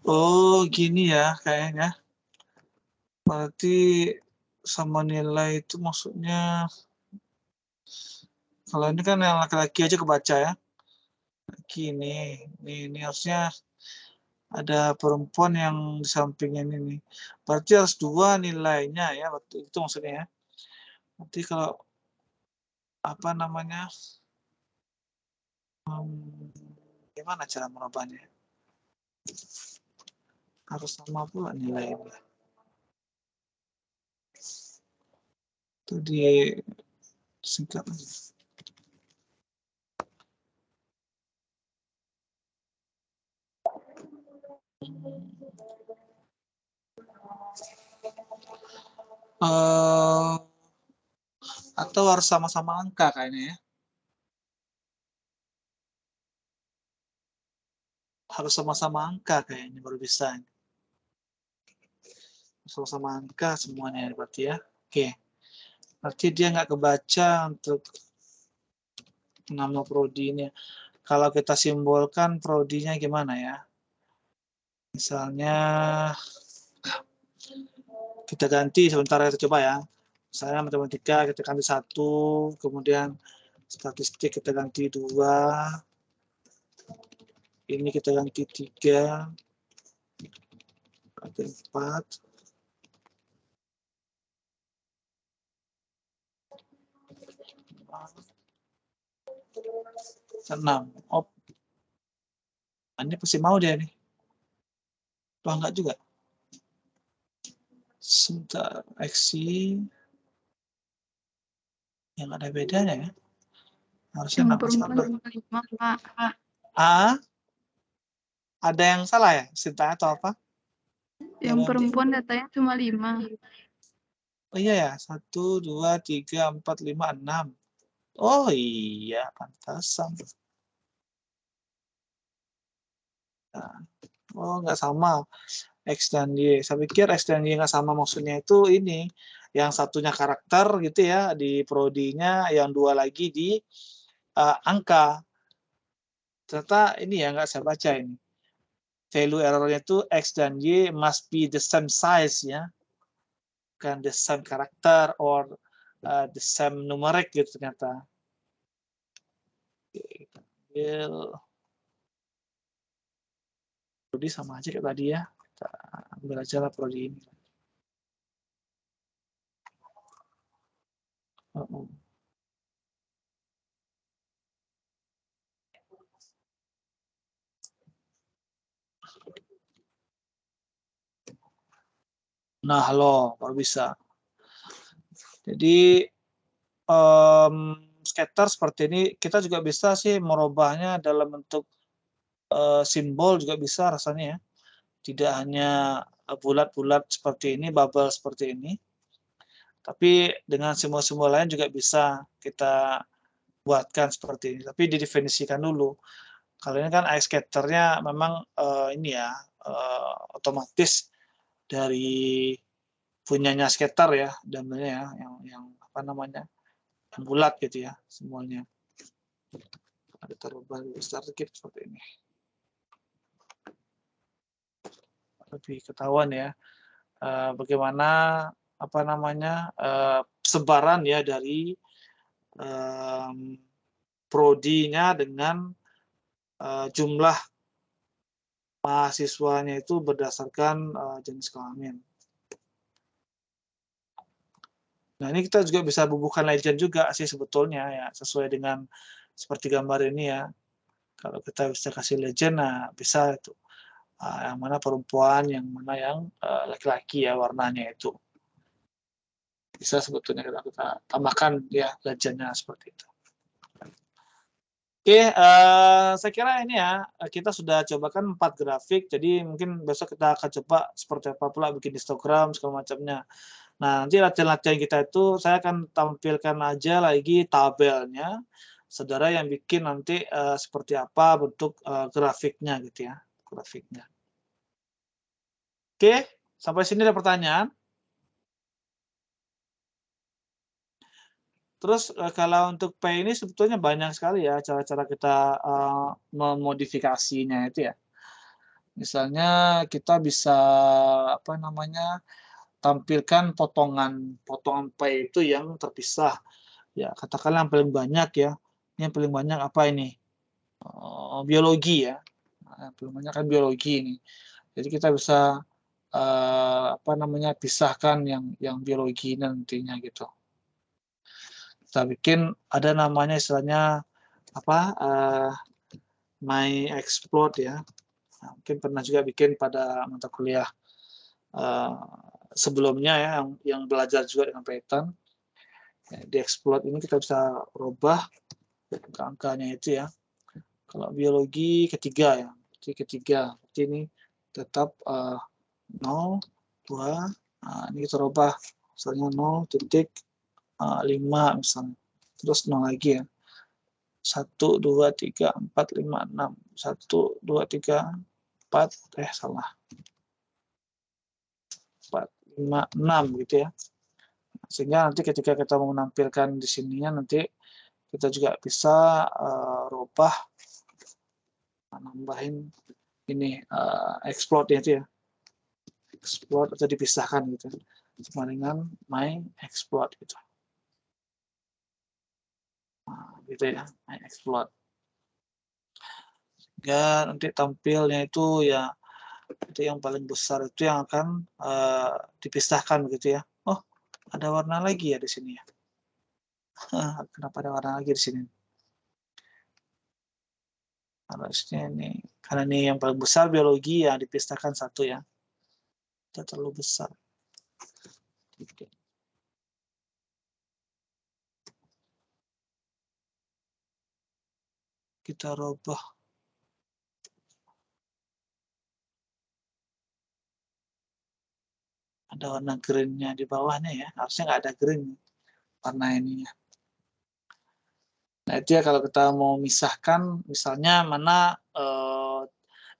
Oh gini ya kayaknya. Berarti sama nilai itu maksudnya, kalau ini kan yang laki-laki aja kebaca ya. Gini, ini harusnya ada perempuan yang di sampingnya ini. Berarti harus 2 nilainya ya, waktu itu maksudnya ya. Nanti kalau apa namanya, gimana cara merubahnya? Harus sama pula nilainya. Itu di singkat aja. Atau harus sama-sama angka kayaknya ya. Harus sama-sama angka kayaknya baru bisa. Sama-sama angka semuanya berarti ya. Oke. Berarti dia nggak kebaca untuk nama prodi ini. Kalau kita simbolkan prodinya gimana ya? Misalnya kita ganti sebentar, kita coba ya. Misalnya matematika kita ganti 1, kemudian statistik kita ganti 2, ini kita ganti 3, ganti 4, 6. Oh, ini pasti mau dia nih. Wah, enggak juga. Sebentar, X-Y yang ada bedanya ya. Harusnya Yang enggak masalah. perempuan 5, Pak. Ada yang salah ya? Sinta atau apa? Yang perempuan datanya cuma 5. Oh iya ya, 1, 2, 3, 4, 5, 6. Oh iya, pantasan. Nah, oh, nggak sama X dan Y. Saya pikir X dan Y nggak sama maksudnya itu ini. Yang satunya karakter gitu ya di prodinya, yang 2 lagi di angka. Ternyata ini ya nggak saya baca ini. Value errornya itu X dan Y must be the same size ya. Bukan the same karakter or the same numeric gitu ternyata. Prodi sama aja kayak tadi ya. Kita ambil aja lah prodi ini. Nah, halo, baru bisa. Jadi scatter seperti ini kita juga bisa sih merubahnya dalam bentuk simbol juga bisa rasanya ya. Tidak hanya bulat-bulat seperti ini, bubble seperti ini. Tapi dengan simbol-simbol lain juga bisa kita buatkan seperti ini. Tapi didefinisikan dulu. Kalau ini kan ice scatter-nya memang ini ya otomatis dari punyanya scatter ya, damanya ya, yang apa namanya, yang bulat gitu ya semuanya. Ada terubah besar sedikit seperti ini. Lebih ketahuan ya bagaimana apa namanya sebaran ya dari prodinya dengan jumlah mahasiswanya itu berdasarkan jenis kelamin. Nah, ini kita juga bisa bubuhkan legend juga sih sebetulnya ya, sesuai dengan seperti gambar ini ya. Kalau kita bisa kasih legend, nah bisa itu yang mana perempuan, yang mana yang laki-laki ya warnanya itu. Bisa sebetulnya kita tambahkan ya legendnya seperti itu. Oke, saya kira ini ya, kita sudah cobakan 4 grafik, jadi mungkin besok kita akan coba seperti apa pula bikin histogram, segala macamnya. Nah, nanti latihan-latihan kita itu, saya akan tampilkan aja lagi tabelnya, saudara yang bikin nanti seperti apa bentuk grafiknya gitu ya, grafiknya. Oke, sampai sini ada pertanyaan? Terus kalau untuk P ini sebetulnya banyak sekali ya cara-cara kita memodifikasinya itu ya. Misalnya kita bisa apa namanya tampilkan potongan P itu yang terpisah. Ya, katakanlah yang paling banyak ya. Yang paling banyak apa ini? Biologi ya. Nah, yang paling banyak kan biologi ini. Jadi kita bisa apa namanya pisahkan yang biologi nantinya gitu. Kita bikin ada namanya istilahnya apa my explode ya. Nah, mungkin pernah juga bikin pada mata kuliah sebelumnya ya yang belajar juga dengan Python. Di explode ini kita bisa rubah angkanya itu ya. Kalau biologi ketiga ya, ketiga. Ini tetap 0, 2. Nah, ini kita rubah Misalnya 0.5 misalnya. Terus 0 lagi ya. 1, 2, 3, 4, 5, 6. 1, 2, 3, 4. Salah. 4, 5, 6 gitu ya. Sehingga nanti ketika kita mau menampilkan di sininya nanti kita juga bisa rubah, nambahin ini explode itu ya. Explode atau dipisahkan gitu. Sama dengan my explode gitu. Nah, gitu ya, my explode. Sehingga nanti tampilnya itu ya itu yang paling besar itu yang akan dipisahkan begitu ya. Oh, ada warna lagi ya di sini ya. Kenapa ada warna lagi di sini? Harusnya ini karena ini yang paling besar biologi ya dipisahkan satu ya. Tidak terlalu besar. Oke. Kita rubah. Ada warna green-nya di bawahnya ya. Harusnya nggak ada green warna ini ya. Nah itu ya kalau kita mau misahkan, misalnya mana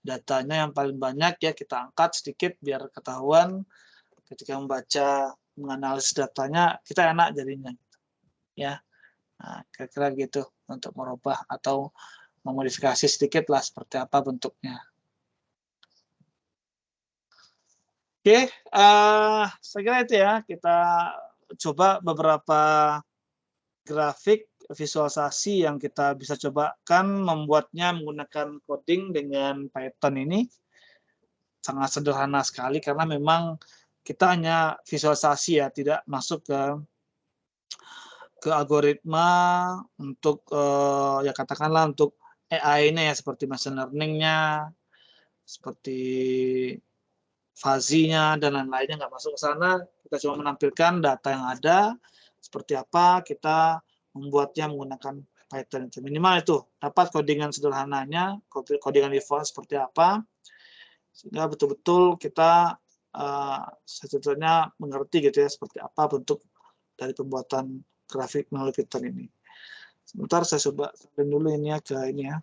datanya yang paling banyak ya kita angkat sedikit biar ketahuan ketika membaca menganalisis datanya kita enak jadinya ya. Nah, kira-kira gitu untuk merubah atau memodifikasi sedikit lah seperti apa bentuknya. Oke, saya kira itu ya kita coba beberapa grafik visualisasi yang kita bisa cobakan membuatnya menggunakan coding dengan Python ini sangat sederhana sekali karena memang kita hanya visualisasi ya, tidak masuk ke algoritma untuk ya katakanlah untuk AI-nya ya seperti machine learning-nya, seperti fuzzy-nya dan lain-lainnya nggak masuk ke sana. Kita cuma menampilkan data yang ada seperti apa, kita membuatnya menggunakan Python itu. Minimal itu dapat codingan sederhananya, codingan default seperti apa, sehingga betul-betul kita sebetulnya mengerti gitu ya seperti apa bentuk dari pembuatan grafik melalui Python ini. Sebentar saya coba salin dulu ini ya ke ini ya.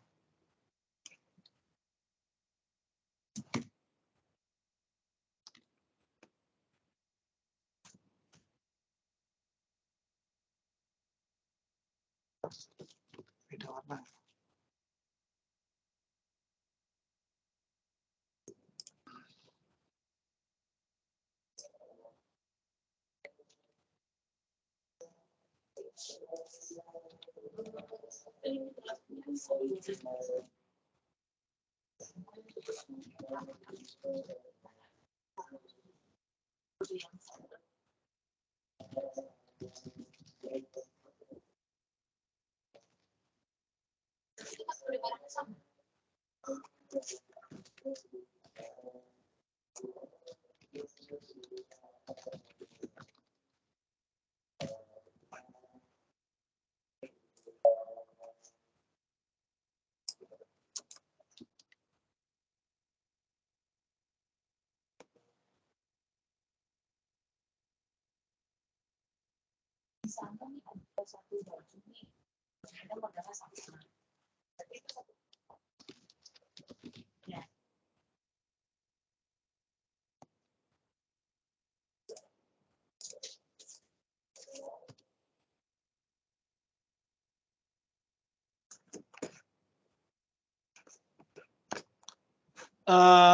Beda warna.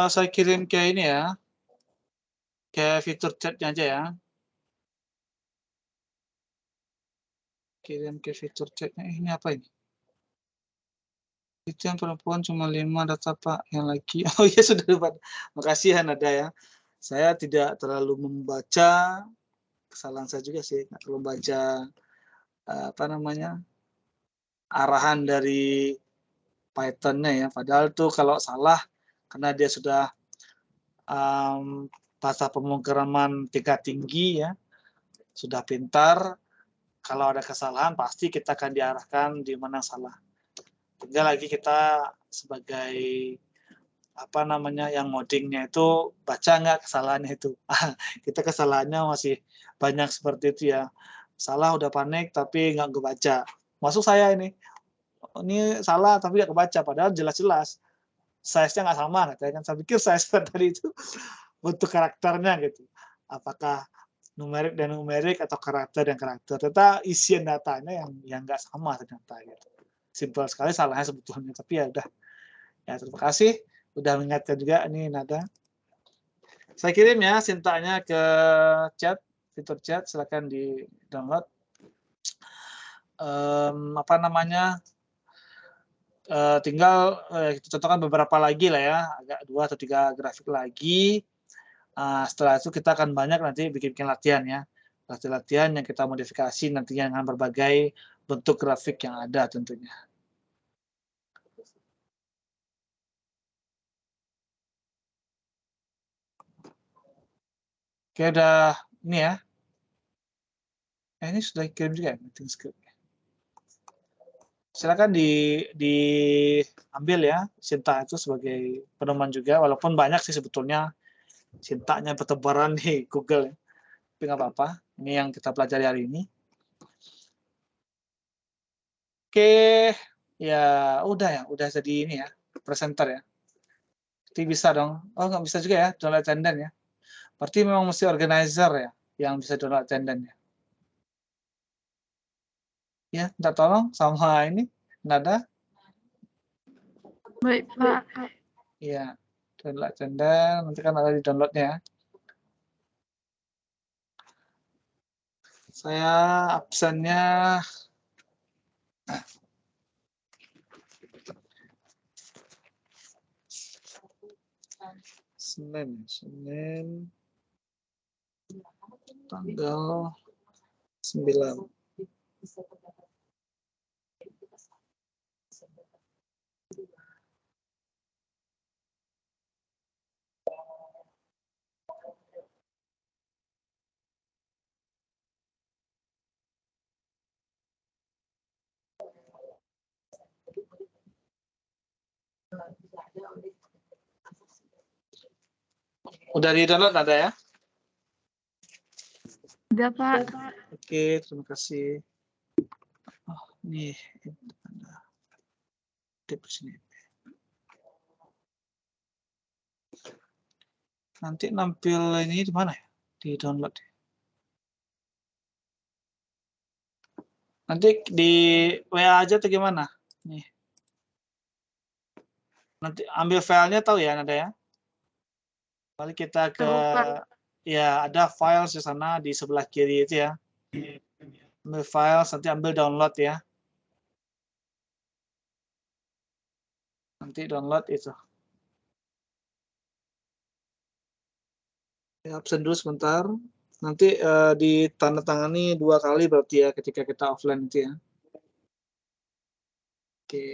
Saya kirim ke ini ya, ke fitur chatnya aja ya. Kirim ke fitur chatnya. Ini apa ini? Itu yang perempuan cuma 5 data Pak, yang laki. Oh iya sudah dapat. Makasih ya Nada ya. Saya tidak terlalu membaca, kesalahan saya juga sih, nggak terlalu baca apa namanya arahan dari Python-nya ya. Padahal tuh kalau salah karena dia sudah bahasa pemrograman tingkat tinggi ya, sudah pintar. Kalau ada kesalahan pasti kita akan diarahkan di mana salah. Tinggal lagi kita sebagai apa namanya yang ngodingnya itu baca nggak kesalahannya itu. Kita kesalahannya masih banyak seperti itu ya. Salah udah panik tapi nggak kebaca. Masuk saya ini salah tapi nggak kebaca padahal jelas-jelas size-nya nggak sama katanya kan. Saya pikir size tadi itu untuk karakternya gitu. Apakah numerik dan numerik atau karakter dan karakter. Ternyata isian datanya yang nggak sama ternyata gitu. Simpel sekali salahnya sebetulnya tapi ya udah. Ya terima kasih udah mengingatkan juga ini Nada. Saya kirim ya sintanya ke chat, fitur chat, silakan di download. Apa namanya? Tinggal kita contohkan beberapa lagi lah ya, agak 2 atau 3 grafik lagi. Setelah itu kita akan banyak nanti bikin latihan ya. Latihan yang kita modifikasi nantinya dengan berbagai bentuk grafik yang ada tentunya. Oke, udah ini ya. Ini sudah kirim juga ya, meeting script. Silakan diambil ya Sinta itu sebagai pedoman juga, walaupun banyak sih sebetulnya Sintanya bertebaran di Google ya. Tapi nggak apa-apa, ini yang kita pelajari hari ini. Oke, ya udah jadi ini ya, presenter ya. Berarti bisa dong. Oh nggak bisa juga ya, download attendance ya. Berarti memang mesti organizer ya, yang bisa download attendance ya. Ya, minta tolong sama ini, Nada. Baik, Pak. Iya, download attendance, nanti kan ada di downloadnya ya. Saya absennya Senin tanggal 9. Udah di-download ada ya? Udah, Pak. Oke, terima kasih. Oh, nih di sini. Nanti nampil ini di mana ya? Di download. Nanti di WA aja atau gimana? Nih. Nanti ambil filenya tahu ya Nada ya? Kali kita ke ya ada files di sana di sebelah kiri itu ya. Ambil files nanti ambil download ya. Nanti download itu. Ya, absen dulu sebentar. Nanti ditandatangani 2 kali berarti ya ketika kita offline itu ya. Oke.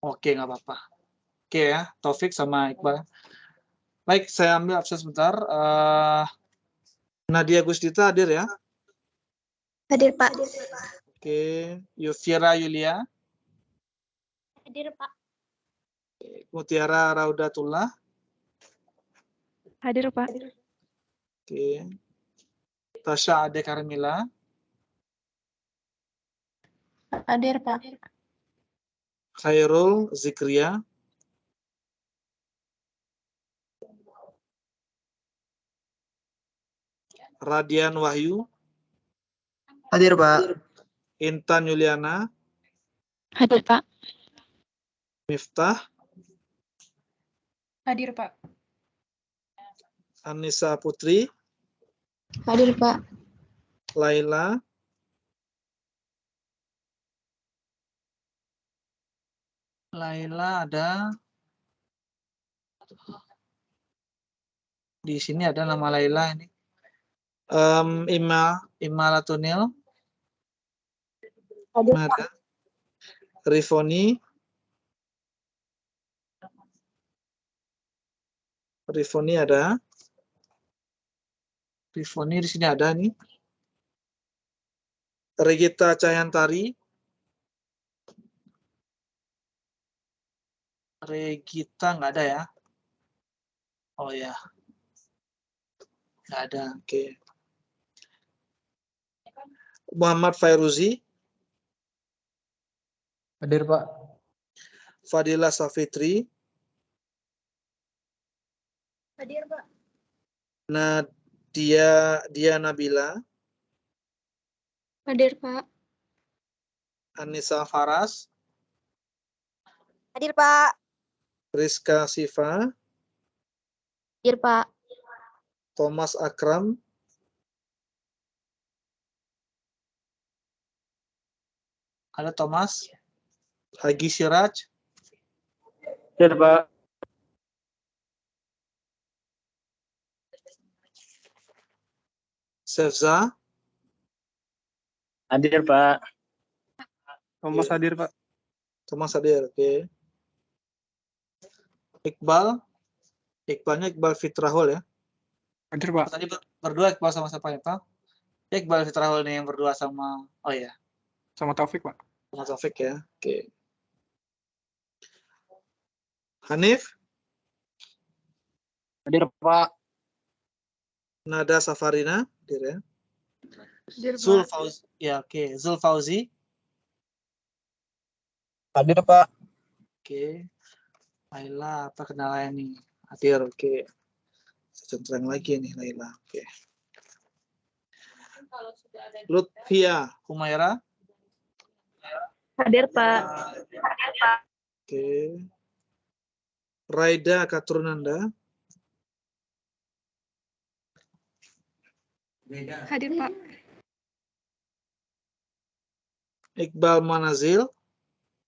Oke, nggak apa-apa. Oke ya, Taufik sama Iqbal. Baik, saya ambil absen sebentar. Nadia Gusdita hadir ya? Hadir, Pak. Oke, Yufira Yulia. Hadir, Pak. Mutiara Raudatullah. Hadir, Pak. Oke. Tasya Ade Karmila. Hadir, Pak. Khairul Zikria. Radian Wahyu. Hadir, Pak. Intan Yuliana. Hadir, Pak. Miftah. Hadir, Pak. Anissa Putri. Hadir, Pak. Laila. Laila ada. Di sini ada nama Laila ini. Imalatunil. Hadir, Ada. Rifoni. Rifoni ada. Rifoni di sini ada nih. Regita Cahyantari. Regita nggak ada ya? Oh ya, nggak ada. Oke. Muhammad Fairuzi. Hadir, Pak. Fadila Safitri. Hadir, Pak. Dia Nabila. Hadir, Pak. Anissa Faras. Hadir, Pak. Rizka Siva. Hadir, Pak. Thomas Akram. Ada Thomas. Hagi Siraj. Hadir, Pak. Sefza. Hadir, Pak. Thomas hadir, Pak. Thomas hadir. Oke. Iqbal. Iqbalnya Iqbal Fitrahul ya. Hadir, Pak. Tadi berdua Iqbal sama siapa ya, Pak? Iqbal Fitrahul nih yang berdua sama, oh iya, Sama Taufik, Pak. sama Taufik ya. Oke. Hanif. Hadir, Pak. Nada Safarina. Hadir ya. Hadir, Zul Pak. Fauzi. Ya, oke. Zul Fauzi. Hadir, Pak. Oke. Laila, apa kenalannya nih? Hadir, oke. Saya centang lagi nih Laila. Oke. Lutfia Humaira. Hadir, Pak. Oke. Raida Katrunanda. Hadir, Pak. Iqbal Manazil.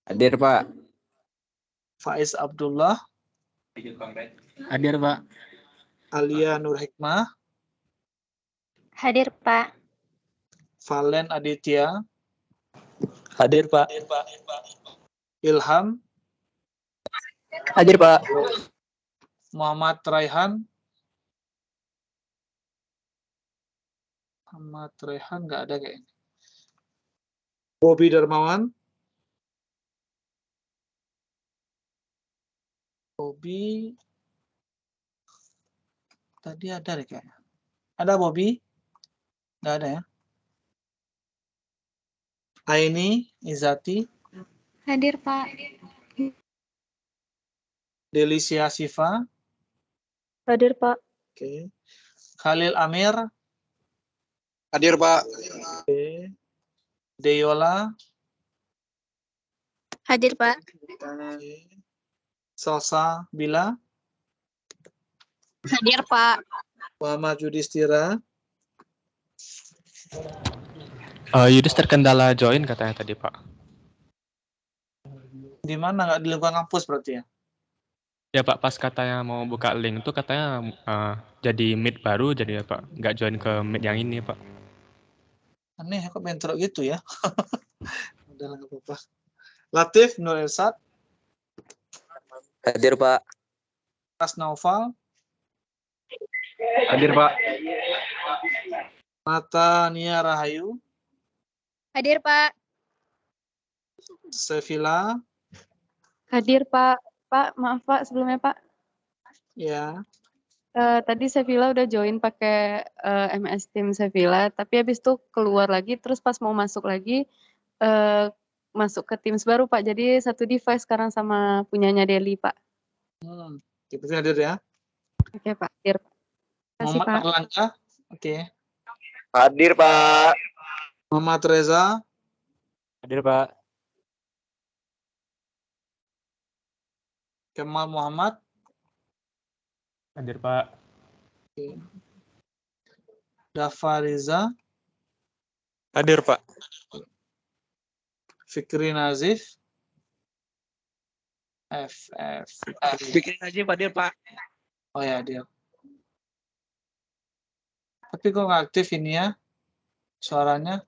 Hadir, Pak. Faiz Abdullah. Hadir, Pak. Alia Nur Hikmah. Hadir, Pak. Valen Aditya. Hadir, Pak. Ilham. Hadir, Pak. Muhammad Raihan. Muhammad Raihan nggak ada kayaknya. Bobby Darmawan. Bobby. Tadi ada deh kayaknya. Ada Bobby? Nggak ada ya. Aini Izati. Hadir, Pak. Delicia Siva. Hadir, Pak. Oke. Khalil Amir. Hadir, Pak. Oke. Deyola. Hadir, Pak. Oke. Salsa Bila. Hadir, Pak. Muhammad Yudhistira. Yudis terkendala join katanya tadi, Pak. Di mana? Nggak di lingkungan kampus berarti ya? Ya, Pak, pas katanya mau buka link tuh katanya jadi meet baru jadi ya, Pak. Nggak join ke meet yang ini, Pak. Aneh, kok mentro gitu ya? Udah nggak apa-apa. Latif Nur Elsat. Hadir, Pak. Mas Naufal. Hadir, Pak. Mata Nia Rahayu. Hadir, Pak. Sevilla. Hadir, Pak. Pak, maaf, Pak, sebelumnya, Pak. Ya. Tadi Sevilla udah join pakai MS Team Sevilla, tapi habis itu keluar lagi, terus pas mau masuk lagi, masuk ke Teams baru, Pak. Jadi satu device sekarang sama punyanya Deli, Pak. Itu hadir ya. Oke, Pak. Hadir. Terima kasih, Muhammad Pak. Erlangga. Oke. Hadir, Pak. Muhammad Reza. Hadir, Pak. Kemal Muhammad. Hadir, Pak. Dafa Riza. Hadir, Pak. Fikri Nazif. Bikin aja, hadir, Pak. Oh ya, dia. Tapi kok nggak aktif ini ya suaranya?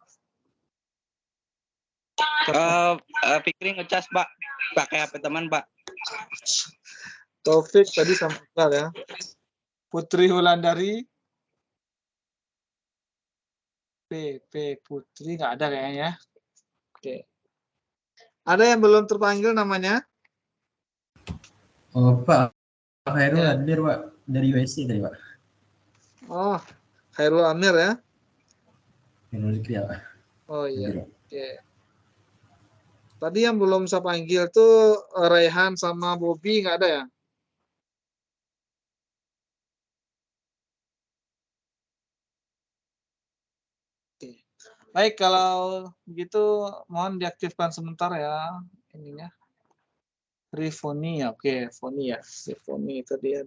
Fikri ngecas, Pak. Pakai HP teman, Pak. Taufik tadi sama Iqbal ya. Putri Wulandari. PP Putri nggak ada kayaknya. Oke. Ada yang belum terpanggil namanya? Oh, Pak, Khairul Ya. hadir, Pak. Dari USC tadi, Pak. Oh, Khairul Amir ya. Khairul Zikri, ya, Pak. Oh iya. Hadir, Pak. Oke. Tadi yang belum saya panggil tuh Raihan sama Bobby nggak ada ya? Oke. Baik, kalau begitu mohon diaktifkan sebentar ya ininya. Rifoni ya, oke, Foni ya. Rifoni itu dia.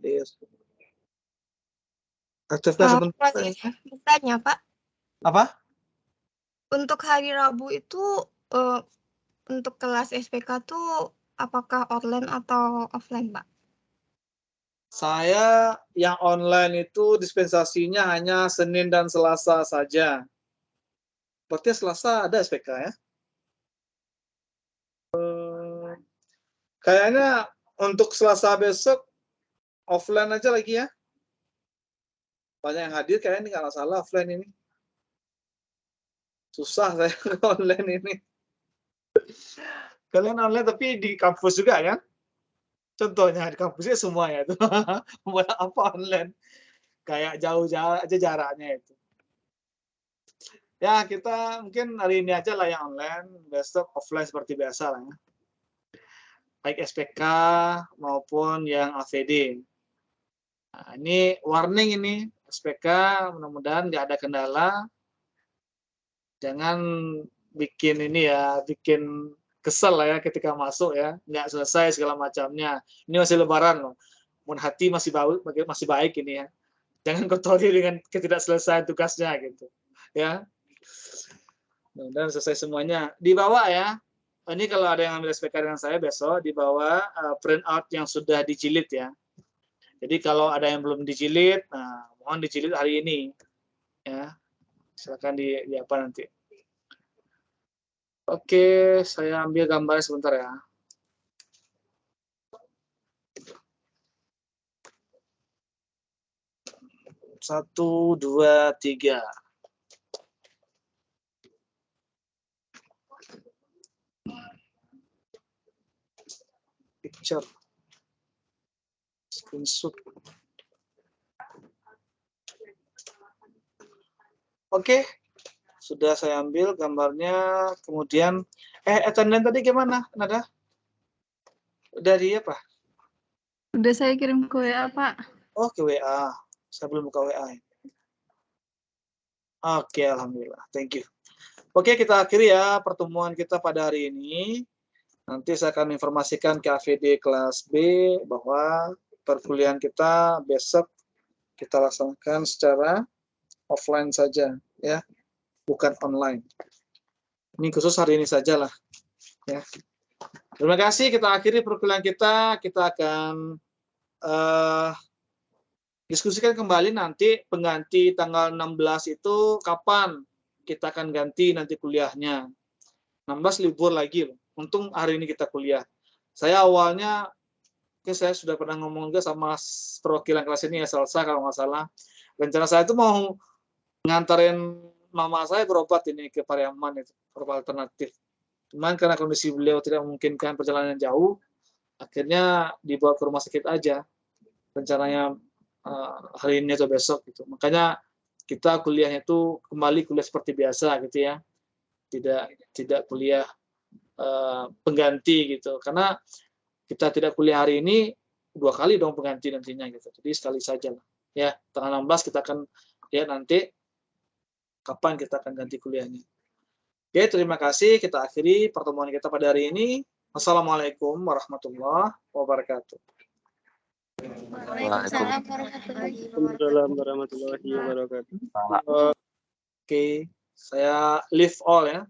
Aktifkan sebentar. Bertanya, Pak. Apa? Untuk hari Rabu itu untuk kelas SPK tuh apakah online atau offline, Pak? Saya yang online itu dispensasinya hanya Senin dan Selasa saja. Berarti Selasa ada SPK ya? Kayaknya untuk Selasa besok offline aja lagi ya. Banyak yang hadir kayaknya ini nggak masalah offline ini. Susah saya online ini. Kalian online tapi di kampus juga kan? Contohnya di kampusnya semua ya itu. Buat apa online? Kayak jauh-jauh aja jaraknya itu. Ya kita mungkin hari ini aja lah yang online, besok offline seperti biasa lah ya. Baik SPK maupun yang AVD. Nah, ini warning ini SPK, mudah-mudahan nggak ada kendala. Jangan bikin ini ya, bikin kesel lah ya ketika masuk ya, nggak selesai segala macamnya. Ini masih Lebaran loh, mun hati masih baik ini ya. Jangan kotori dengan ketidakselesaian tugasnya gitu ya. Dan selesai semuanya. Dibawa ya. Ini kalau ada yang ambil SPK dengan saya besok dibawa print out yang sudah dijilid ya. Jadi kalau ada yang belum dijilid, nah mohon dijilid hari ini ya. Silakan di apa nanti. Oke, saya ambil gambarnya sebentar ya. Satu, dua, tiga. Picture. Screenshot. Oke, sudah saya ambil gambarnya. Kemudian, attendance tadi gimana, Nada? Dari apa? Udah saya kirim ke WA, Pak. Oh, ke WA. Saya belum buka WA. Oke, alhamdulillah. Thank you. Oke, kita akhiri ya pertemuan kita pada hari ini. Nanti saya akan informasikan ke AVD kelas B bahwa perkuliahan kita besok kita laksanakan secara offline saja, ya, bukan online. Ini khusus hari ini saja lah, ya. Terima kasih. Kita akhiri perkuliahan kita. Kita akan diskusikan kembali nanti pengganti tanggal 16 itu kapan kita akan ganti nanti kuliahnya. 16 libur lagi loh. Untung hari ini kita kuliah. Saya awalnya, saya sudah pernah ngomong juga sama perwakilan kelas ini ya, Salsa kalau nggak salah. Rencana saya itu mau ngantarin mama saya berobat ini ke Pariaman itu, berobat alternatif. Cuman karena kondisi beliau tidak memungkinkan perjalanan jauh, akhirnya dibawa ke rumah sakit aja. Rencananya hari ini atau besok gitu. Makanya kita kuliahnya itu kembali kuliah seperti biasa gitu ya. Tidak kuliah pengganti gitu. Karena kita tidak kuliah hari ini, 2 kali dong pengganti nantinya gitu. Jadi sekali saja lah. Ya, tanggal 16 kita akan lihat nanti kapan kita akan ganti kuliahnya. Oke, terima kasih. Kita akhiri pertemuan kita pada hari ini. Assalamualaikum warahmatullahi wabarakatuh. Waalaikumsalam warahmatullahi wabarakatuh. Oke, saya leave all ya.